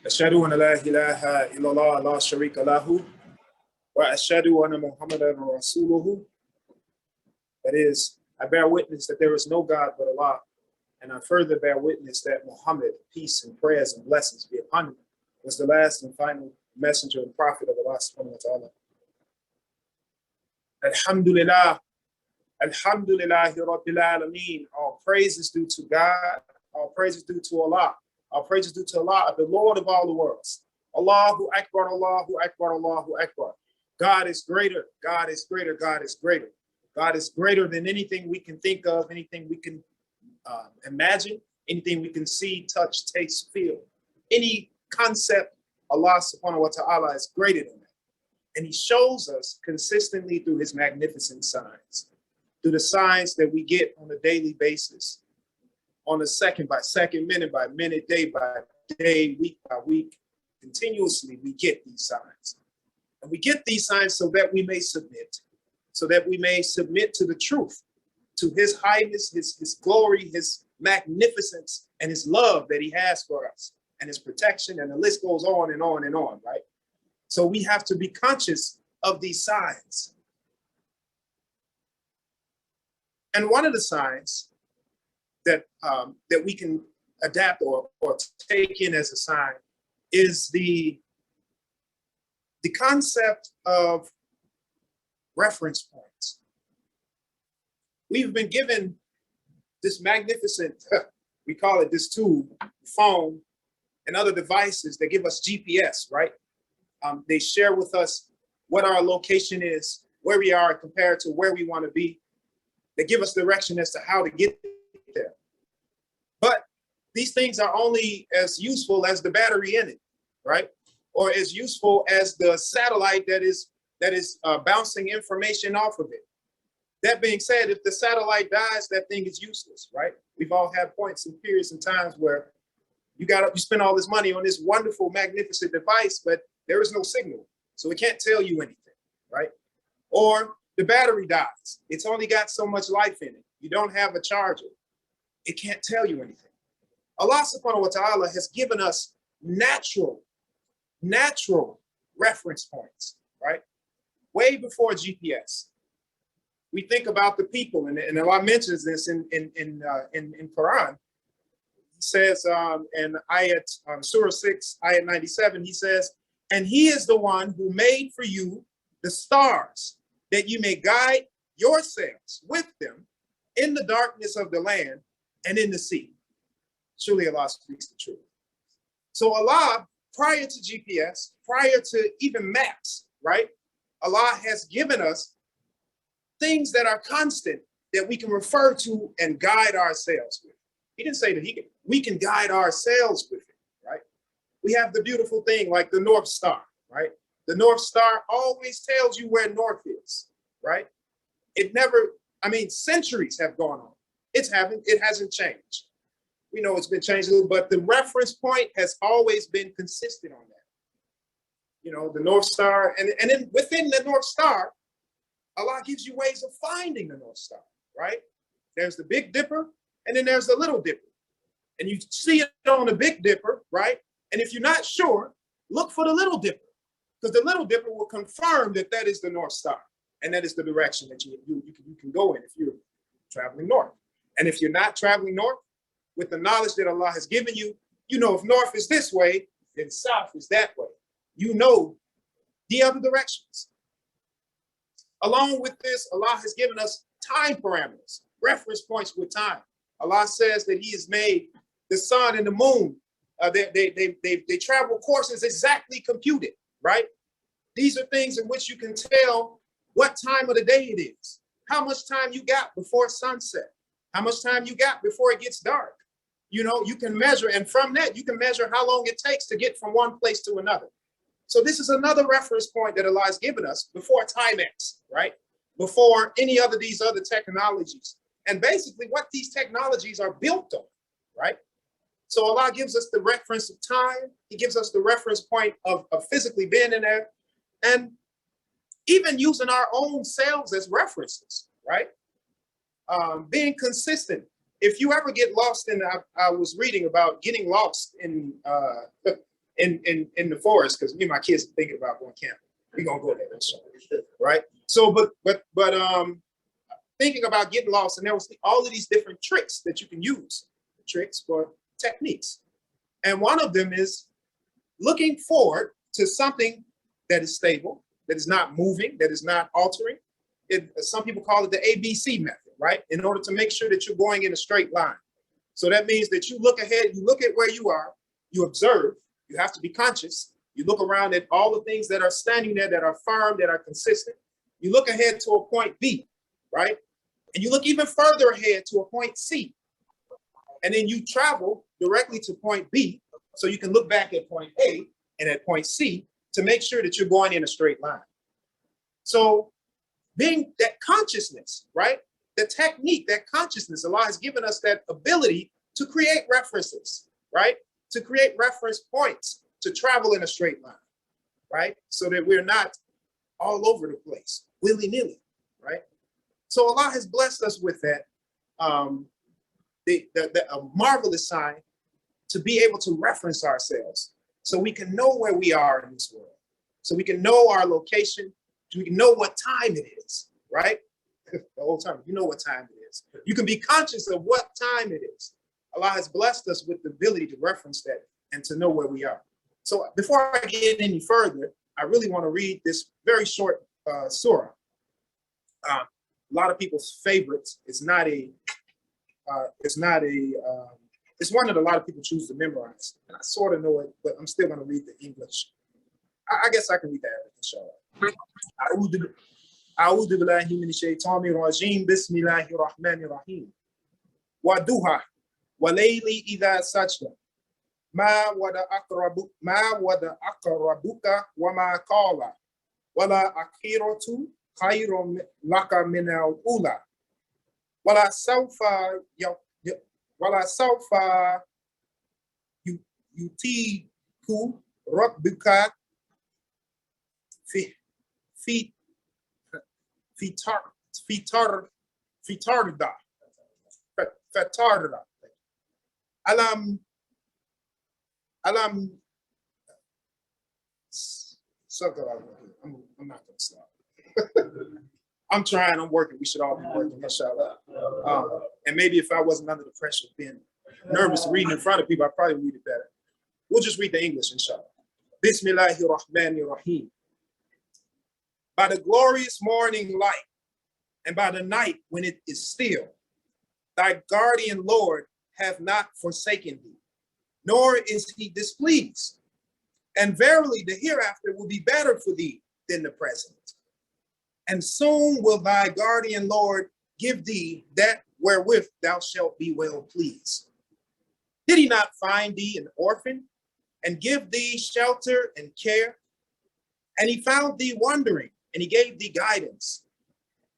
Ashhadu an la ilaha illallah la sharika lahu wa ashhadu anna Muhammadan rasuluhu. That is, I bear witness that there is no God but Allah, and I further bear witness that Muhammad, peace and prayers and blessings be upon him, was the last and final messenger and prophet of Allah subhanahu wa ta'ala. Alhamdulillah, alhamdulillahi rabbil alameen. All praise is due to God, all praise is due to Allah. All praise is due to Allah, the Lord of all the worlds. Allahu Akbar, Allahu Akbar, Allahu Akbar. God is greater, God is greater, God is greater. God is greater than anything we can think of, anything we can imagine, anything we can see, touch, taste, feel. Any concept, Allah subhanahu wa ta'ala is greater than that. And he shows us consistently through his magnificent signs, through the signs that we get on a daily basis, on a second by second, minute by minute, day by day, week by week. Continuously, we get these signs. And we get these signs so that we may submit, so that we may submit to the truth, to his highness, his glory, his magnificence, and his love that he has for us, and his protection, and the list goes on and on and on, right? So we have to be conscious of these signs. And one of the signs that we can adapt or take in as a sign is the concept of reference points. We've been given this magnificent, we call it this tool, phone, and other devices that give us GPS, right? They share with us what our location is, where we are compared to where we want to be. They give us direction as to how to get there. But these things are only as useful as the battery in it, right? Or as useful as the satellite that is bouncing information off of it. That being said, if the satellite dies, that thing is useless, right? We've all had points and periods and times where you spend all this money on this wonderful, magnificent device, but there is no signal, so it can't tell you anything, right? Or the battery dies. It's only got so much life in it. You don't have a charger. It can't tell you anything. Allah subhanahu wa ta'ala has given us natural reference points, right? Way before GPS. We think about the people, and Allah mentions this in Quran. He says in ayat Surah 6, ayat 97, he says, and he is the one who made for you the stars, that you may guide yourselves with them in the darkness of the land and in the sea. Surely Allah speaks the truth. So Allah, prior to GPS, prior to even maps, right? Allah has given us things that are constant that we can refer to and guide ourselves with. He didn't say that we can guide ourselves with it, right? We have the beautiful thing like the North Star, right? The North Star always tells you where north is, right? It never, centuries have gone on. It hasn't changed. We know it's been changed a little, but the reference point has always been consistent on that. You know, the North Star, and then within the North Star, Allah gives you ways of finding the North Star, right? There's the Big Dipper, and then there's the Little Dipper. And you see it on the Big Dipper, right? And if you're not sure, look for the Little Dipper, because the Little Dipper will confirm that that is the North Star, and that is the direction that you can go in if you're traveling north. And if you're not traveling north, with the knowledge that Allah has given you, you know if north is this way, then south is that way. You know the other directions. Along with this, Allah has given us time parameters, reference points with time. Allah says that he has made the sun and the moon. They travel courses exactly computed, right? These are things in which you can tell what time of the day it is, how much time you got before sunset, how much time you got before it gets dark. You know, you can measure, and from that, you can measure how long it takes to get from one place to another. So this is another reference point that Allah has given us before Timex, right? Before any of these other technologies. And basically what these technologies are built on, right? So Allah gives us the reference of time. He gives us the reference point of physically being in there, and even using our own selves as references, right? Being consistent. If you ever get lost in, I was reading about getting lost in in the forest, because me and my kids are thinking about going camping. We're gonna go there, right? So, but thinking about getting lost, and there was all of these different tricks that you can use, tricks or techniques, and one of them is looking forward to something that is stable, that is not moving, that is not altering. Some people call it the ABC method, right? In order to make sure that you're going in a straight line. So that means that you look ahead, you look at where you are, you observe, you have to be conscious. You look around at all the things that are standing there, that are firm, that are consistent. You look ahead to a point B, right? And you look even further ahead to a point C. And then you travel directly to point B, so you can look back at point A and at point C to make sure that you're going in a straight line. So being that consciousness, right? The technique, that consciousness, Allah has given us that ability to create references, right? To create reference points, to travel in a straight line, right? So that we're not all over the place, willy-nilly, right? So Allah has blessed us with that, a marvelous sign to be able to reference ourselves so we can know where we are in this world, so we can know our location, so we can know what time it is, right? The whole time, you know what time it is. You can be conscious of what time it is. Allah has blessed us with the ability to reference that and to know where we are. So before I get any further, I really want to read this very short surah. A lot of people's favorites. It's one that a lot of people choose to memorize. And I sort of know it, but I'm still going to read the English. I guess I can read the Arabic, inshallah. أعوذ بالله من الشيطان الرجيم بسم الله الرحمن الرحيم والضحى والليل إذا سجى ما ودعك ربك وما قال وللآخرة خير لك من الأولى ولسوف يعطيك ربك فترضى ألم I'm not going to stop. I'm trying, I'm working. We should all be working, inshallah. And maybe if I wasn't under the pressure of being nervous reading in front of people, I'd probably read it better. We'll just read the English, inshallah. Bismillahir Rahmanir Rahim. By the glorious morning light and by the night when it is still, thy guardian Lord hath not forsaken thee, nor is he displeased. And verily the hereafter will be better for thee than the present. And soon will thy guardian Lord give thee that wherewith thou shalt be well pleased. Did he not find thee an orphan and give thee shelter and care? And he found thee wandering, and he gave thee guidance.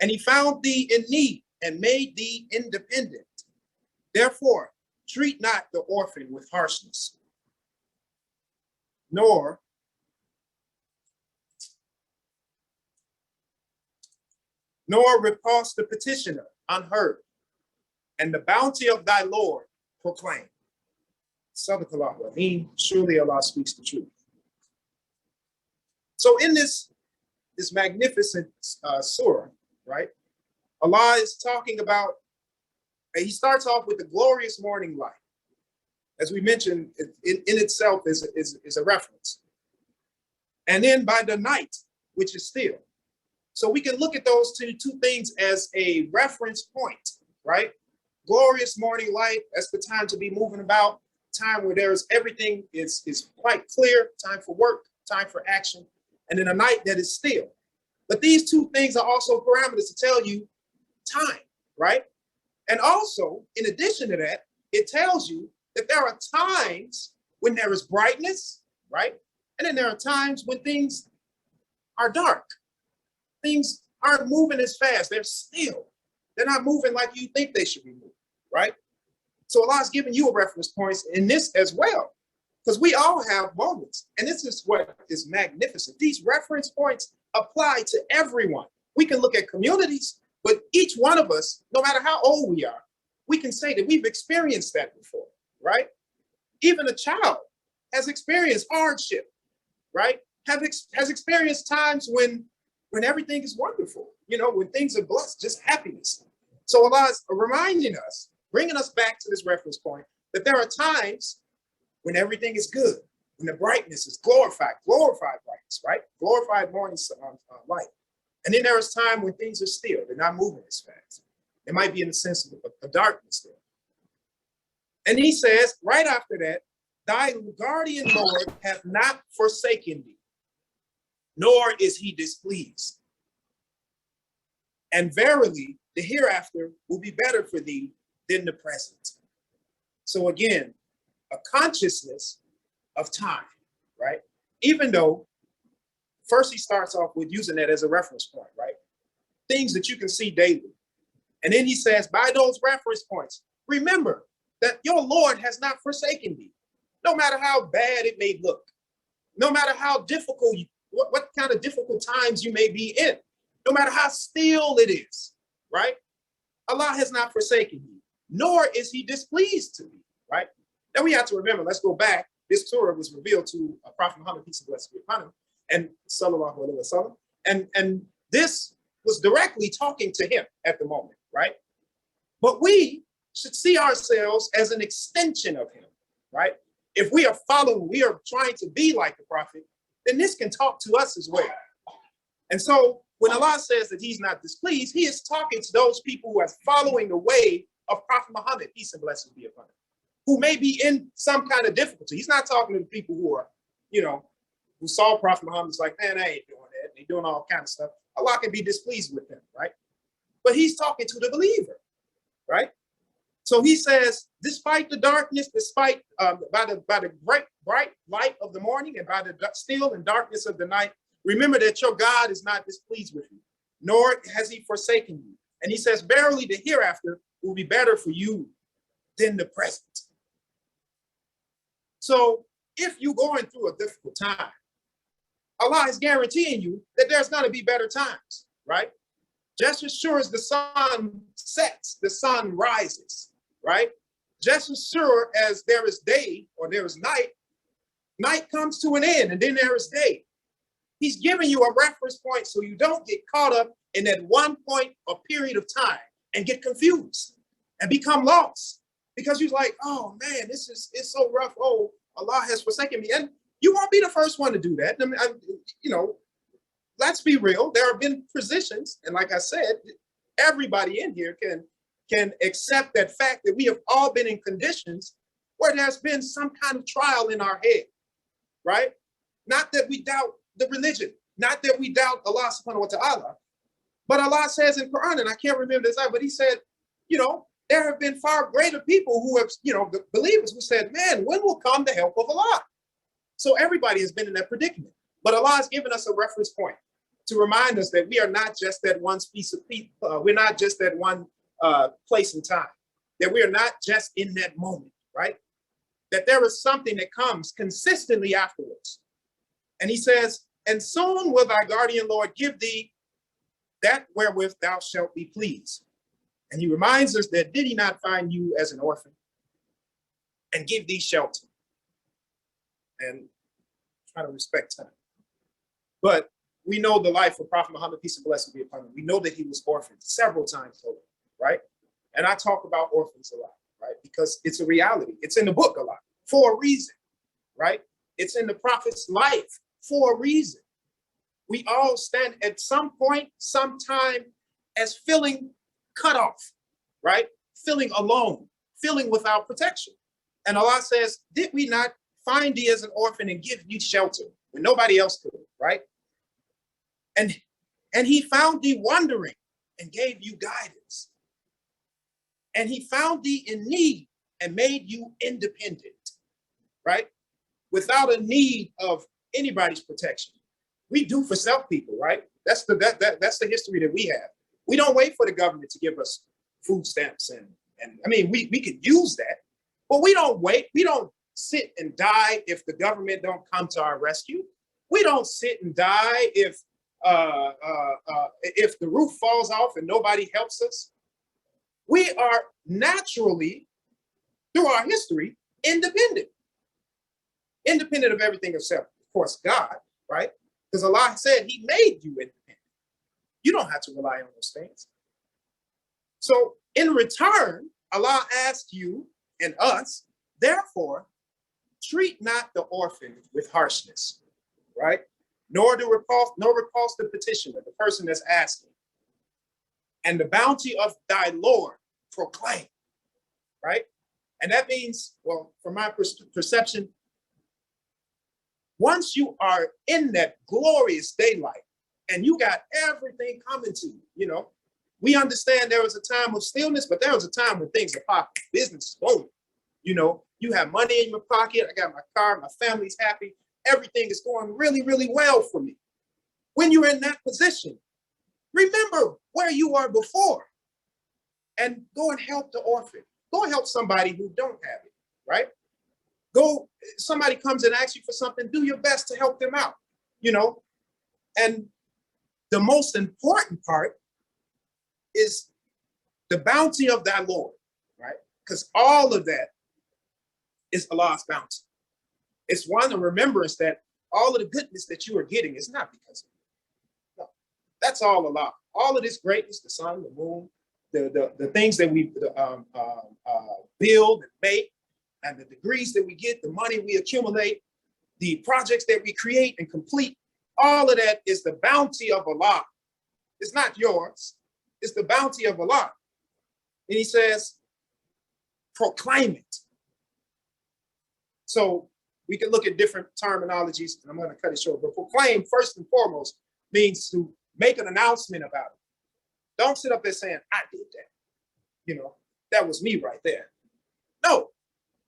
And he found thee in need and made thee independent. Therefore, treat not the orphan with harshness, nor repulse the petitioner unheard, and the bounty of thy Lord proclaim. Sadaqallahu al-Amin. Surely Allah speaks the truth. So in this magnificent surah, right, Allah is talking about, he starts off with the glorious morning light. As we mentioned, in itself is a reference. And then by the night, which is still. So we can look at those two things as a reference point, right? Glorious morning light, that's the time to be moving about, time where there's everything is quite clear, time for work, time for action, and then a night that is still. But these two things are also parameters to tell you time, right? And also, in addition to that, it tells you that there are times when there is brightness, right? And then there are times when things are dark. Things aren't moving as fast. They're still. They're not moving like you think they should be moving, right? So Allah's giving you a reference point in this as well, because we all have moments. And this is what is magnificent. These reference points apply to everyone. We can look at communities, but each one of us, no matter how old we are, we can say that we've experienced that before, right? Even a child has experienced hardship, right? Has experienced times when everything is wonderful, when things are blessed, just happiness. So Allah is reminding us, bringing us back to this reference point, that there are times when everything is good, when the brightness is glorified brightness, right? Glorified morning light. And then there is time when things are still, they're not moving as fast. It might be in the sense of a darkness there. And he says, right after that, thy guardian Lord hath not forsaken thee, nor is he displeased. And verily, the hereafter will be better for thee than the present. So again, a consciousness of time, right? Even though first he starts off with using that as a reference point, right? Things that you can see daily. And then he says, by those reference points, remember that your Lord has not forsaken thee, no matter how bad it may look, no matter how difficult, what kind of difficult times you may be in, no matter how still it is, right? Allah has not forsaken you, nor is he displeased to you, right? Now we have to remember, let's go back. This Surah was revealed to Prophet Muhammad, peace and blessings be upon him, and sallallahu alaihi wasallam, and this was directly talking to him at the moment, right? But we should see ourselves as an extension of him, right? If we are following, we are trying to be like the Prophet, then this can talk to us as well. And so when Allah says that he's not displeased, he is talking to those people who are following the way of Prophet Muhammad, peace and blessings be upon him, who may be in some kind of difficulty. He's not talking to the people who are, who saw Prophet Muhammad, is like, man, I ain't doing that. They're doing all kind of stuff. Allah can be displeased with them, right? But he's talking to the believer, right? So he says, despite the darkness, despite by the bright light of the morning and by the still and darkness of the night, remember that your God is not displeased with you, nor has he forsaken you. And he says, verily the hereafter will be better for you than the present. So if you're going through a difficult time, Allah is guaranteeing you that there's going to be better times, right? Just as sure as the sun sets, the sun rises, right? Just as sure as there is day or there is night, night comes to an end and then there is day. He's giving you a reference point so you don't get caught up in that one point or period of time and get confused and become lost because you're like, oh man, it's so rough. Oh, Allah has forsaken me. And you won't be the first one to do that. I mean, let's be real. There have been positions, and like I said, everybody in here can accept that fact that we have all been in conditions where there's been some kind of trial in our head, right? Not that we doubt the religion, not that we doubt Allah subhanahu wa ta'ala, but Allah says in Quran, and I can't remember this, but he said, there have been far greater people who have, the believers who said, man, when will come the help of Allah? So everybody has been in that predicament, but Allah has given us a reference point to remind us that we are not just that one piece of people, we're not just that one place in time, that we are not just in that moment, right? That there is something that comes consistently afterwards. And he says, and soon will thy guardian Lord give thee that wherewith thou shalt be pleased. And he reminds us that did he not find you as an orphan and give thee shelter? And try to respect time. But we know the life of Prophet Muhammad, peace and blessings be upon him. We know that he was orphaned several times over, right? And I talk about orphans a lot, right? Because it's a reality. It's in the book a lot for a reason, right? It's in the prophet's life for a reason. We all stand at some point, sometime as feeling cut off, right? Feeling alone, feeling without protection. And Allah says, did we not find thee as an orphan and give you shelter when nobody else could, right? And he found thee wandering and gave you guidance. And he found thee in need and made you independent, right? Without a need of anybody's protection. We do for self people, right? That's the history that we have. We don't wait for the government to give us food stamps and I mean, we could use that, but we don't wait. We don't sit and die if the government don't come to our rescue. We don't sit and die if the roof falls off and nobody helps us. We are naturally, through our history, independent. independent of everything except, of course, God, right? Because Allah said he made you independent. You don't have to rely on those things. So in return, Allah asked you and us, therefore, treat not the orphan with harshness, right? Nor repulse the petitioner, the person that's asking. And the bounty of thy Lord proclaim, right? And that means, well, from my perception, once you are in that glorious daylight and you got everything coming to you, you know, we understand there was a time of stillness, but there was a time when things are popping, business is booming. You know, you have money in your pocket. I got my car, my family's happy. Everything is going really, really well for me. When you're in that position, remember where you were before and go and help the orphan. Go and help somebody who don't have it, right? Go, somebody comes and asks you for something, do your best to help them out, you know? And the most important part is the bounty of thy Lord, right? Because all of that is Allah's bounty. It's one, a remembrance that all of the goodness that you are getting is not because of you. No, that's all Allah. All of this greatness, the sun, the moon, the things that we build and make, and the degrees that we get, the money we accumulate, the projects that we create and complete, all of that is the bounty of Allah. It's not yours. It's the bounty of Allah. And he says, proclaim it. So we can look at different terminologies, and I'm going to cut it short, but proclaim, first and foremost, means to make an announcement about it. Don't sit up there saying, I did that. You know, that was me right there. No,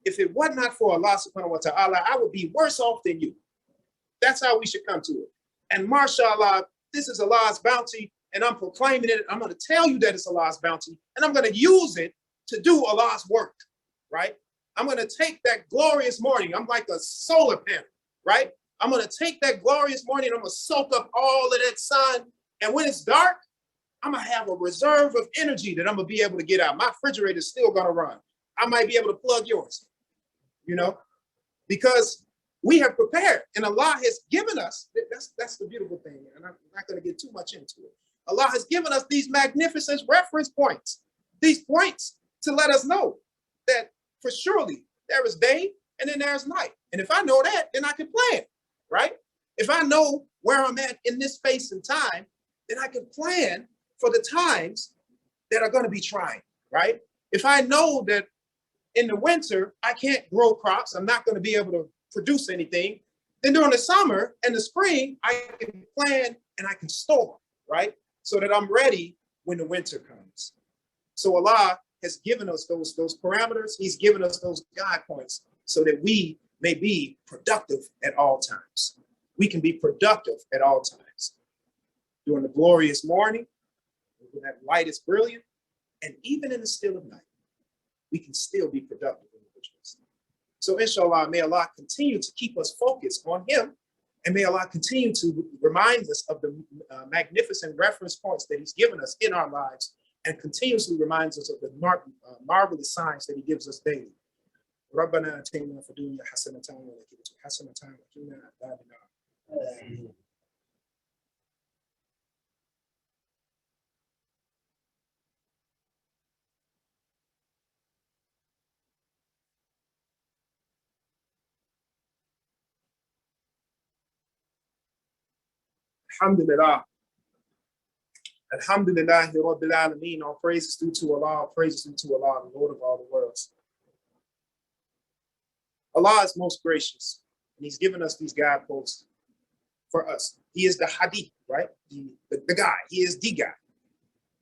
if it was not for Allah subhanahu wa ta'ala, I would be worse off than you. That's how we should come to it. And mashallah, this is Allah's bounty, and I'm proclaiming it. I'm going to tell you that it's Allah's bounty, and I'm going to use it to do Allah's work, right? I'm going to take that glorious morning. I'm like a solar panel, right? I'm going to take that glorious morning. I'm going to soak up all of that sun. And when it's dark, I'm going to have a reserve of energy that I'm going to be able to get out. My refrigerator is still going to run. I might be able to plug yours, you know, because we have prepared and Allah has given us, that's the beautiful thing. And I'm not going to get too much into it. Allah has given us these magnificent reference points, these points to let us know that for surely there is day and then there's night. And if I know that, then I can plan, right? If I know where I'm at in this space and time, then I can plan for the times that are going to be trying, right? If I know that in the winter, I can't grow crops, I'm not going to be able to produce anything, then during the summer and the spring, I can plan and I can store, right? So that I'm ready when the winter comes. So Allah has given us those parameters. He's given us those guide points so that we may be productive at all times. We can be productive at all times. During the glorious morning, when that light is brilliant, and even in the still of night, we can still be productive individuals. So inshallah, may Allah continue to keep us focused on him, and may Allah continue to remind us of the magnificent reference points that he's given us in our lives, and continuously reminds us of the marvelous signs that he gives us daily. رَبَّنَا آتِنَا فِي الدُّنْيَا حَسَنَةً وَفِي الْآخِرَةِ حَسَنَةً وَقِنَا عَذَابَ النَّارِ. Alhamdulillah. Alhamdulillah, Rabbil Alameen. All praises due to Allah, all praises due to Allah, the Lord of all the worlds. Allah is most gracious, and he's given us these guideposts for us. He is the hadith, right? The guy. He is the guy.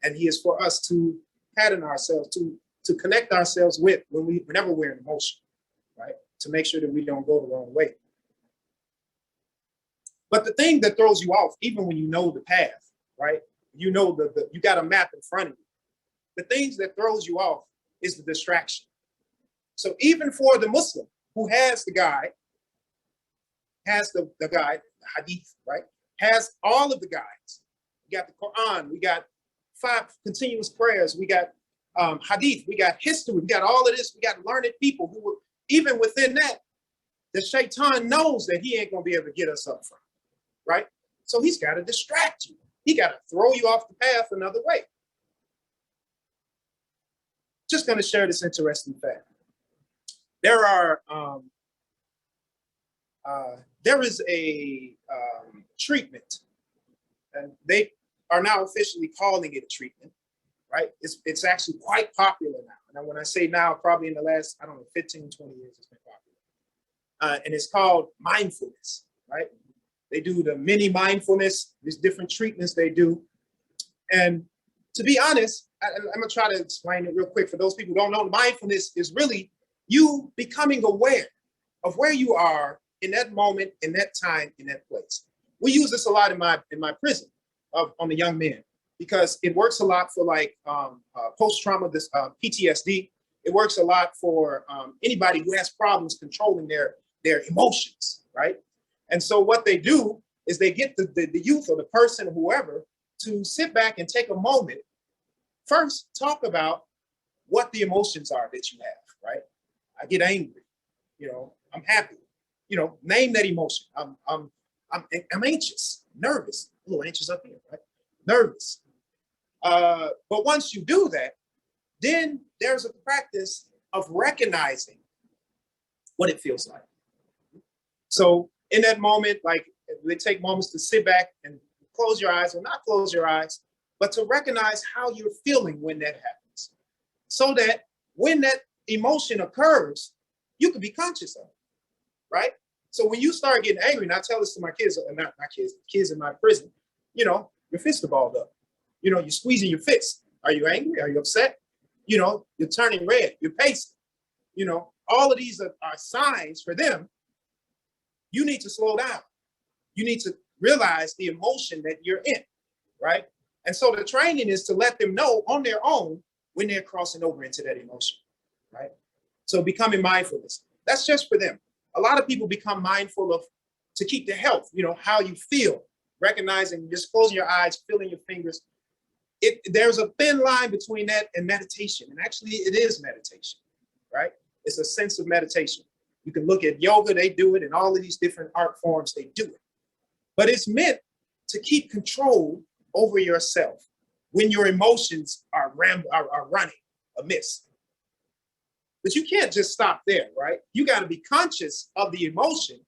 And he is for us to pattern ourselves, to connect ourselves with whenever we're in motion, right? To make sure that we don't go the wrong way. But the thing that throws you off, even when you know the path, right? You know you got a map in front of you. The things that throws you off is the distraction. So even for the Muslim who has the guide, has the guide, the hadith, right? Has all of the guides. We got the Quran, we got 5 continuous prayers, we got hadith, we got history, we got all of this, we got learned people who were, even within that, the shaitan knows that he ain't going to be able to get us up from, right? So he's got to distract you. He got to throw you off the path another way. Just going to share this interesting fact. There is a treatment, and they are now officially calling it a treatment, right? It's actually quite popular now. And when I say now, probably in the last, 15, 20 years, it's been popular. And it's called mindfulness, right? They do the mini mindfulness, these different treatments they do. And to be honest, I'm gonna try to explain it real quick. For those people who don't know, mindfulness is really you becoming aware of where you are in that moment, in that time, in that place. We use this a lot in my prison on the young men, because it works a lot for like post-trauma, this PTSD. It works a lot for anybody who has problems controlling their emotions, right? And so what they do is they get the youth or the person, whoever, to sit back and take a moment. First, talk about what the emotions are that you have, right? I get angry, I'm happy, name that emotion. I'm anxious, nervous, a little anxious up here, right? Nervous. But once you do that, then there's a practice of recognizing what it feels like. So in that moment, like they take moments to sit back and close your eyes, or not close your eyes, but to recognize how you're feeling when that happens, so that when that emotion occurs, you can be conscious of it, right? So when you start getting angry, and I tell this to my kids, not my kids, kids in my prison, your fists are balled up. You're squeezing your fist. Are you angry? Are you upset? You're turning red, you're pacing. All of these are signs for them. You need to slow down. You need to realize the emotion that you're in, right? And so the training is to let them know on their own when they're crossing over into that emotion, right? So becoming mindfulness, that's just for them. A lot of people become mindful of, to keep their health, how you feel, recognizing, just closing your eyes, feeling your fingers. There's a thin line between that and meditation. And actually it is meditation, right? It's a sense of meditation. You can look at yoga, they do it, and all of these different art forms, they do it. But it's meant to keep control over yourself when your emotions are running amiss. But you can't just stop there, right? You got to be conscious of the emotion,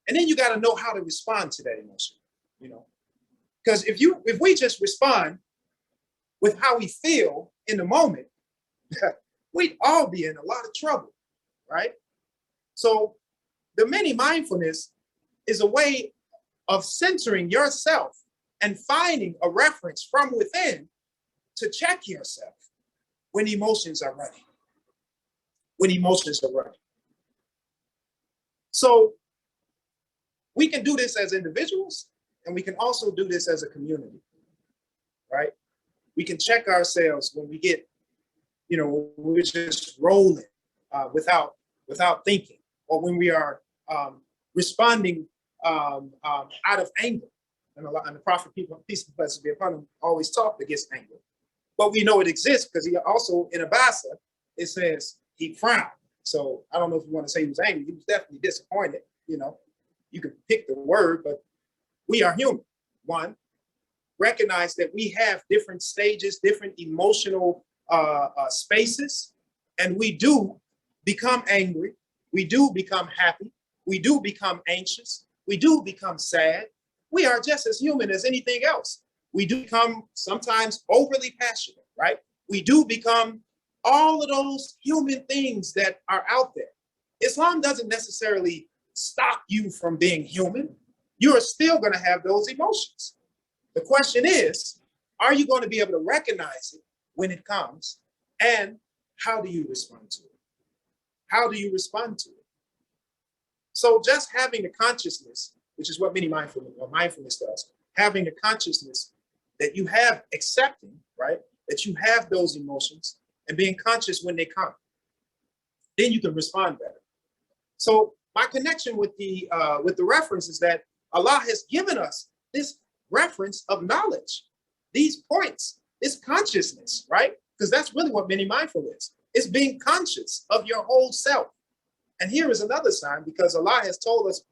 and then you got to know how to respond to that emotion, Because if we just respond with how we feel in the moment, we'd all be in a lot of trouble, right? So the mini mindfulness is a way of centering yourself and finding a reference from within to check yourself when emotions are running. So we can do this as individuals, and we can also do this as a community, right? We can check ourselves when we get, we're just rolling without thinking, or when we are responding out of anger. And the prophet, peace and blessings be upon him, always talked against anger. But we know it exists because he also, in Abasa, it says he frowned. So I don't know if you want to say he was angry. He was definitely disappointed. You can pick the word, but we are human. One, recognize that we have different stages, different emotional spaces, and we do become angry. We do become happy. We do become anxious. We do become sad. We are just as human as anything else. We do become sometimes overly passionate, right? We do become all of those human things that are out there. Islam doesn't necessarily stop you from being human. You are still going to have those emotions. The question is, are you going to be able to recognize it when it comes? And how do you respond to it? How do you respond to it? So just having the consciousness, which is what mindfulness does, having the consciousness that you have, accepting, right, that you have those emotions and being conscious when they come, then you can respond better. So my connection with the reference is that Allah has given us this reference of knowledge, these points, this consciousness, right? Because that's really what mini mindful is. It's being conscious of your whole self And here is another sign, because Allah has told us,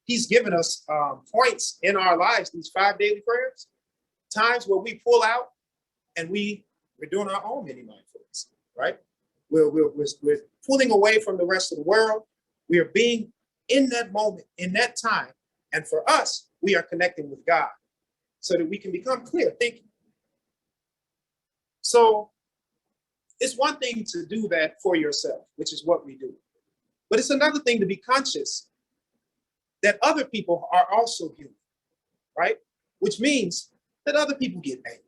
He's given us points in our lives, these 5 daily prayers, times where we pull out and we're doing our own mini mindfulness, right? We're pulling away from the rest of the world. We are being in that moment, in that time. And for us, we are connecting with God so that we can become clear thinking. So it's one thing to do that for yourself, which is what we do. But it's another thing to be conscious that other people are also human, right? Which means that other people get angry,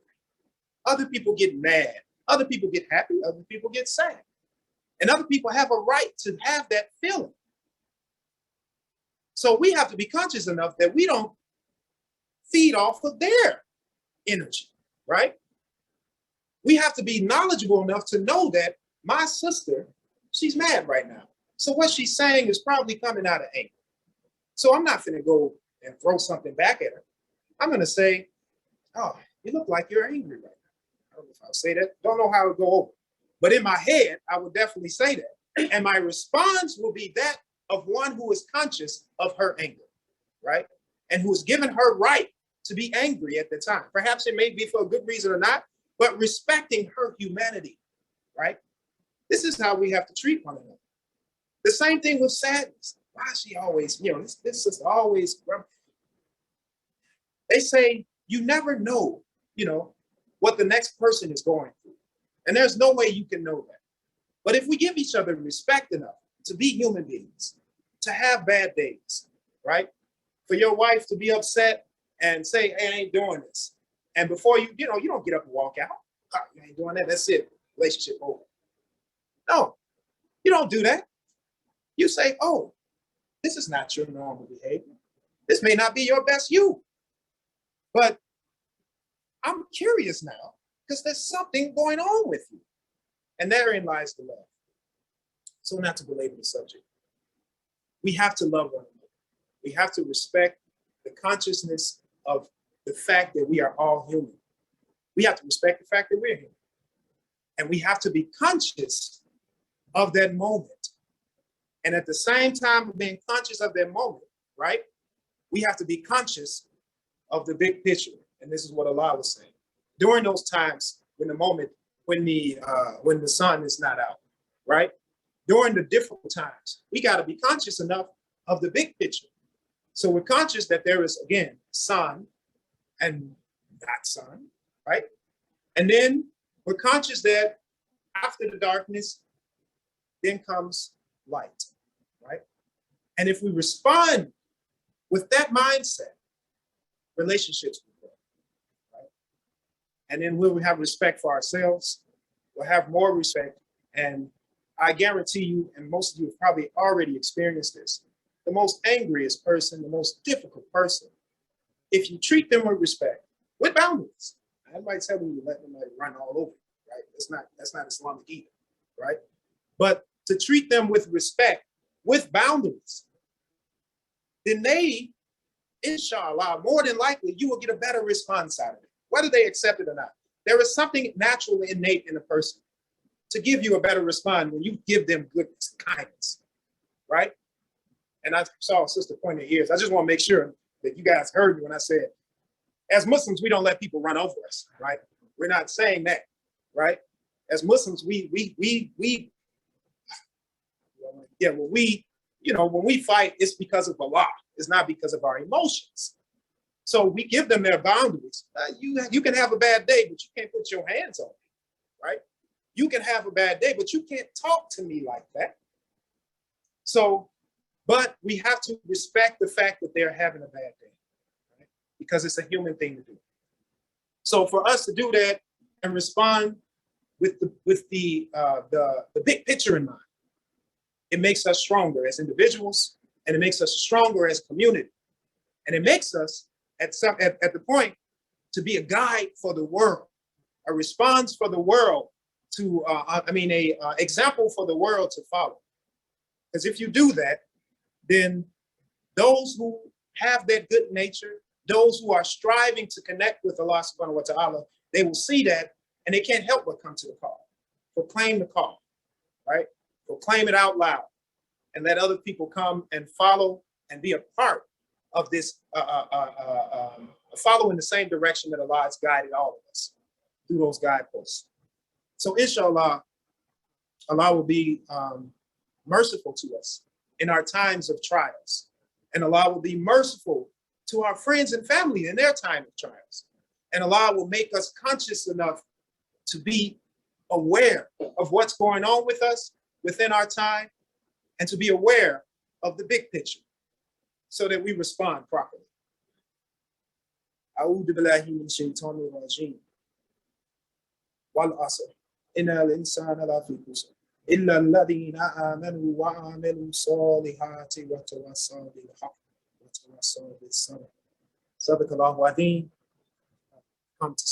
other people get mad, other people get happy, other people get sad. And other people have a right to have that feeling. So we have to be conscious enough that we don't feed off of their energy, right? We have to be knowledgeable enough to know that my sister, she's mad right now. So what she's saying is probably coming out of anger. So I'm not going to go and throw something back at her. I'm going to say, oh, you look like you're angry right now. I don't know if I'll say that. Don't know how it go over. But in my head, I would definitely say that. And my response will be that of one who is conscious of her anger, right? And who is given her right to be angry at the time. Perhaps it may be for a good reason or not, but respecting her humanity, right? This is how we have to treat one another. The same thing with sadness. Why is she always, this sister always grumpy? They say you never know, what the next person is going through. And there's no way you can know that. But if we give each other respect enough to be human beings, to have bad days, right? For your wife to be upset and say, hey, I ain't doing this. And before you don't get up and walk out. Oh, you ain't doing that. That's it. Relationship over. No, you don't do that. You say, oh, this is not your normal behavior. This may not be your best you. But I'm curious now because there's something going on with you. And therein lies the love. So not to belabor the subject. We have to love one another. We have to respect the consciousness of the fact that we are all human. We have to respect the fact that we're human. And we have to be conscious of that moment. And at the same time of being conscious of that moment, right? We have to be conscious of the big picture. And this is what Allah was saying. During those times, when the sun is not out, right? During the difficult times, we got to be conscious enough of the big picture. So we're conscious that there is, again, sun and not sun, right? And then we're conscious that after the darkness, then comes light, right? And if we respond with that mindset, relationships will grow, right? And then we'll have respect for ourselves. We'll have more respect. And I guarantee you, and most of you have probably already experienced this, the most angriest person, the most difficult person, if you treat them with respect, with boundaries. I might tell you to let them run all over, right? That's not Islamic either, right? But to treat them with respect, with boundaries, then they, inshallah, more than likely, you will get a better response out of it, whether they accept it or not. There is something naturally innate in a person to give you a better response when you give them goodness, kindness, right? And I saw a sister point her ears. I just want to make sure that you guys heard me when I said, as Muslims, we don't let people run over us, right? We're not saying that, right? As Muslims, when we fight, it's because of Allah. It's not because of our emotions. So we give them their boundaries. You can have a bad day, but you can't put your hands on me, right? You can have a bad day, but you can't talk to me like that. So, but we have to respect the fact that they're having a bad day, right? Because it's a human thing to do. So for us to do that and respond with the big picture in mind, it makes us stronger as individuals, and it makes us stronger as a community, and it makes us at the point to be a guide for the world, a response for the world to, example for the world to follow. Because if you do that, then those who have that good nature, those who are striving to connect with Allah subhanahu wa ta'ala, they will see that and they can't help but come to the call. Proclaim the call, right? Proclaim it out loud. and let other people come and follow and be a part of this, follow in the same direction that Allah has guided all of us through those guideposts. So inshallah, Allah will be merciful to us in our times of trials. And Allah will be merciful to our friends and family in their time of trials. And Allah will make us conscious enough to be aware of what's going on with us within our time, and to be aware of the big picture so that we respond properly. أعوذ بالله من الشيطان الرجيم والعصر إن الإنسان لفي خسر إلا الذين آمنوا وعملوا الصالحات وتواصوا بالحق وتواصوا بالصبر. صدق الله العظيم. Come to